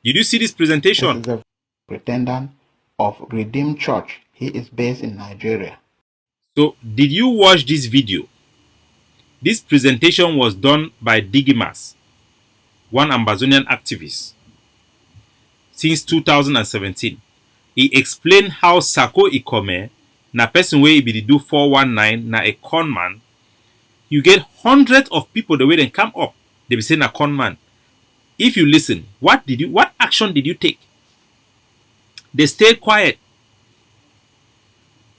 Did you see this presentation? This is the pretendant of Redeemed Church. He is based in Nigeria. So, did you watch this video? This presentation was done by Digimas, one Amazonian activist, since 2017. He explained how Sako Ikome, na person wey be the do 419, na a con man. You get hundreds of people the way they come up. They be saying a con man. If you listen, what action did you take? They stayed quiet.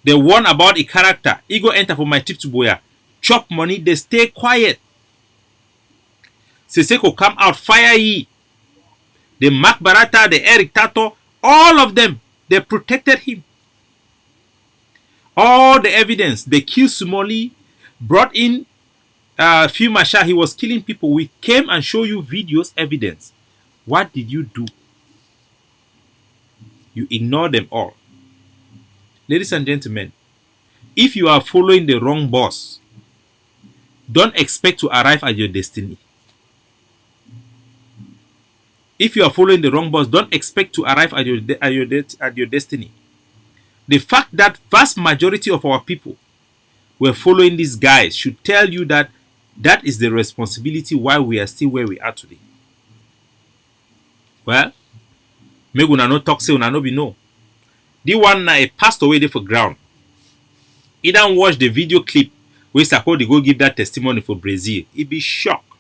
They warn about a character. He go enter for my tip to boya. Chop money, they stay quiet. Sako come out, fire ye. The Mark Barata, the Eric Tato, all of them, they protected him. All the evidence, they killed Sumoli, brought in few Masha, he was killing people. We came and show you videos, evidence. What did you do? You ignore them all. Ladies and gentlemen, if you are following the wrong boss, don't expect to arrive at your destiny. If you are following the wrong boss, don't expect to arrive at your destiny. The fact that vast majority of our people were following these guys should tell you that that is the responsibility why we are still where we are today. Well, make una no talk say una no be no. The one na a pastor way there for ground. He don't watch the video clip where Sako they go give that testimony for Brazil. He be shocked.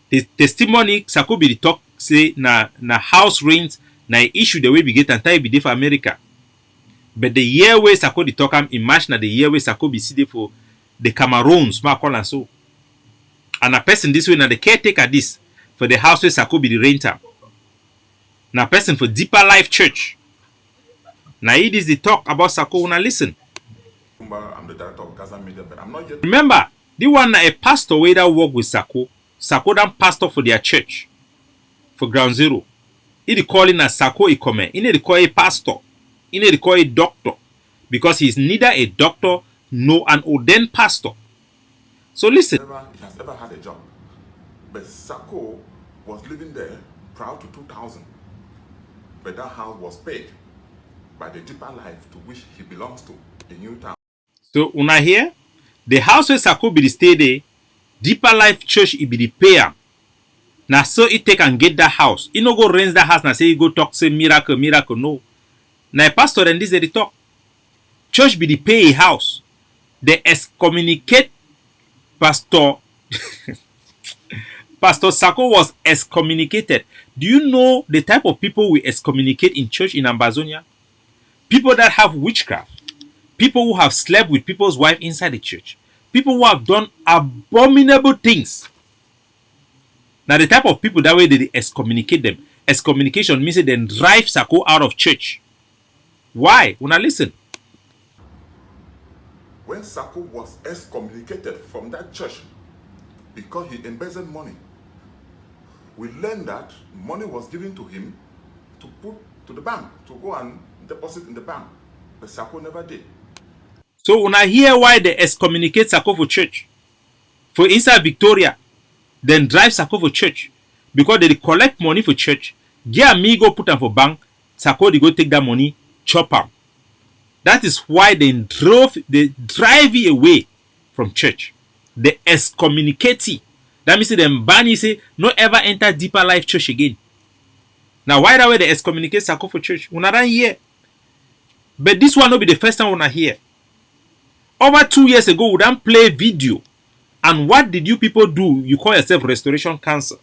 The testimony Sako be the talk say na house rent na issue the way we get and time be there for America. But the year where Sako the talk am in March na the year where Sako be see there for the Cameroons, call and so. And a person this way na the caretaker this for the house where Sako be the renter. Na person for Deeper Life Church. Now it is the talk about Sako. Now listen. I'm the director of Gaza Media, but I'm not yet. Remember, the one a pastor way that work with Sako. Sako dan pastor for their church. For Ground Zero. He calling a Sako Ikome. He need to call a pastor. He need to call a doctor. Because he's neither a doctor nor an ordained pastor. So listen. He has ever had a job. But Sako was living there prior to 2000. But that house was paid by the Deeper Life to which he belongs to, the new town. So, una here, the house where Sako be the stay there, Deeper Life Church it be the payer. Now, so it take and get that house. He no go rent that house and say, go talk, say miracle, miracle, no. Now, pastor and this they talk. Church be the pay house. They excommunicate Pastor. Pastor Sako was excommunicated. Do you know the type of people we excommunicate in church in Amazonia? People that have witchcraft. People who have slept with people's wife inside the church. People who have done abominable things. Now the type of people that way they excommunicate them. Excommunication means they drive Sako out of church. Why? When I listen. When Sako was excommunicated from that church because he embezzled money, we learned that money was given to him to put to the bank, to go and deposit in the bank. But Sako never did. So when I hear why they excommunicate Sako for church, for inside Victoria, then drive Sako for church, because they collect money for church, get me go put them for bank, Sako they go take that money, chop am. That is why they drive you away from church. They excommunicate you. That means them ban you say, no ever enter Deeper Life Church again. Now why that way they excommunicate Sako for church? We not hear. But this one will be the first time we not hear. Over 2 years ago, we done play video. And what did you people do? You call yourself Restoration Council.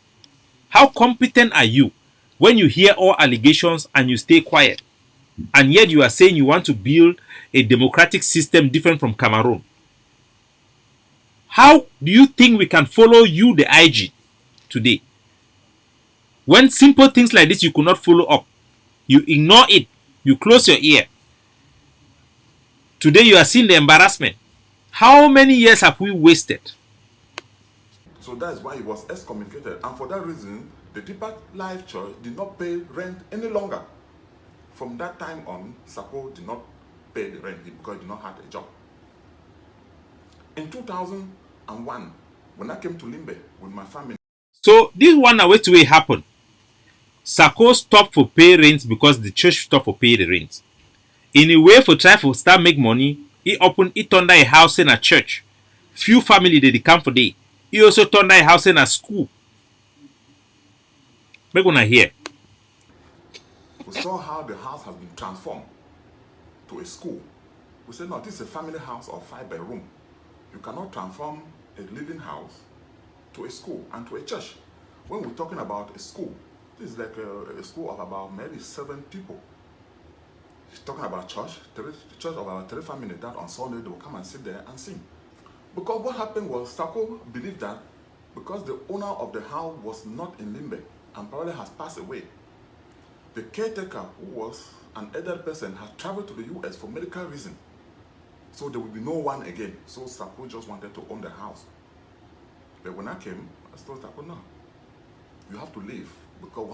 How competent are you when you hear all allegations and you stay quiet? And yet you are saying you want to build a democratic system different from Cameroon. How do you think we can follow you, the IG, today? When simple things like this you could not follow up. You ignore it. You close your ear. Today you are seeing the embarrassment. How many years have we wasted? So that is why he was excommunicated. And for that reason, the Deeper Life Church did not pay rent any longer. From that time on, Sako did not pay the rent because he did not have a job. In 2001, when I came to Limbe with my family. So this one away to happen. Sako stop for pay rent because the church stop for pay the rent. In a way for try for start make money, he turned a house in a church. Few family they come for day. He also turned a house in a school. Make una hear. We saw how the house has been transformed to a school. We said, no, this is a family house of 5 bedroom. You cannot transform a living house to a school and to a church. When we're talking about a school, this is like a school of about maybe 7 people. He's talking about church, church of about 3 families that on Sunday they will come and sit there and sing. Because what happened was Sako believed that because the owner of the house was not in Limbe and probably has passed away, the caretaker, who was an elder person, had traveled to the US for medical reason. So there will be no one again. So Sako just wanted to own the house. But when I came, I told Sako, no, you have to leave because we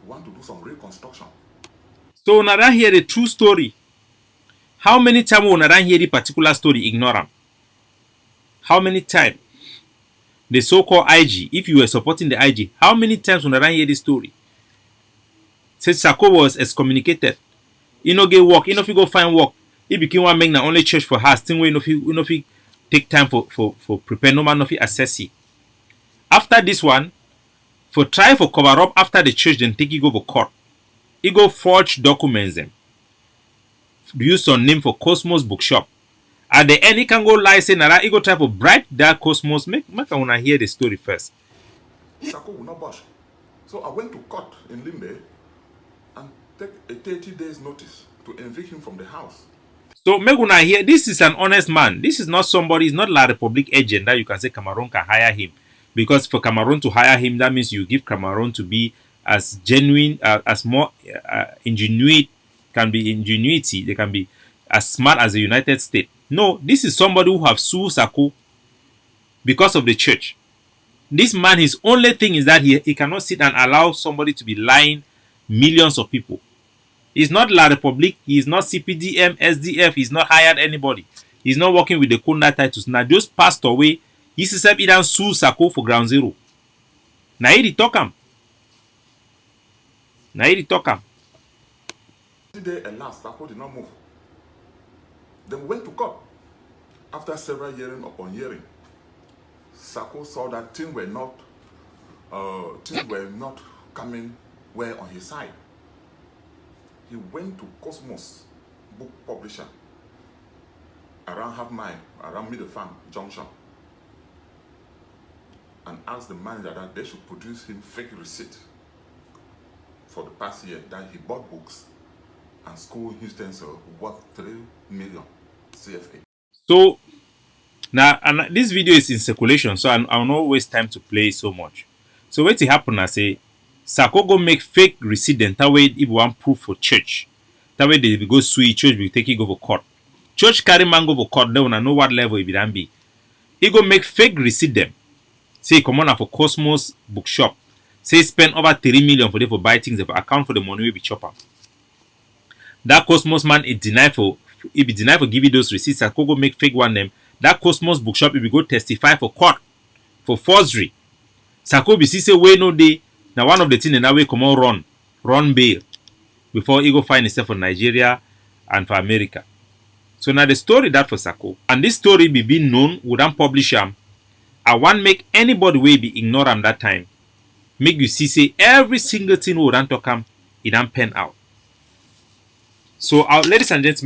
want to do some reconstruction. So una don't hear the true story. How many times una don't hear the particular story ignore am? How many times? The so-called IG, if you were supporting the IG, how many times una don't hear this story? Said Sako was excommunicated. He no get work, he no fit go find work. He became one make na only church for house. Thing wey no fit take time for prepare, no man no fit assess it. After this one, for try for cover up after the church, then take he go for court. He go forge documents them. Use some name for Cosmos Bookshop. At the end, he can go lie say that he go try for bribe that Cosmos. Make I wanna hear the story first. Sako will not budge. So I went to court in Limbe and take a 30 days notice to evict him from the house. So make una hear, this is an honest man. This is not somebody, it's not La Republic agent that you can say Cameroon can hire him. Because for Cameroon to hire him, that means you give Cameroon to be as genuine, as more ingenuity, they can be as smart as the United States. No, this is somebody who have sued Sako because of the church. This man, his only thing is that he cannot sit and allow somebody to be lying millions of people. He's not La Republic, he is not CPDM, SDF, he's not hired anybody. He's not working with the Kunda titles. Now just passed away. He said he done sue Sako for ground zero. Now he talk him. Day elapsed, Sako did not move. Then we went to court. After several hearing upon hearing, Sako saw that things were not coming well on his side. He went to Cosmos book publisher around half mile, around Middle Farm Junction, and asked the manager that they should produce him fake receipt for the past year that he bought books and school utensils worth 3 million CFA. So now, and this video is in circulation, so I'll not waste time to play so much. So what happen? I say Sako go make fake receipt, then that way if one proof for church, that way they go sue church, we take it go for court. Church carry man go for court, they wanna know what level it can be. He go make fake receipt them. Say come on for Cosmos Bookshop. Say spend over 3 million for them for buy things, for account for the money we be chopper. That Cosmos man is denied for giving those receipts. Sako go make fake one them. That Cosmos Bookshop if we go testify for court for forgery. Sako be see say way no day. Now one of the things in that way come on run bail before he go find himself for Nigeria and for America. So now the story that for Sako. And this story be being known, wouldn't publish him. I want make anybody way be ignore him that time. Make you see say every single thing we don't talk him, it don't pen out. So ladies and gentlemen,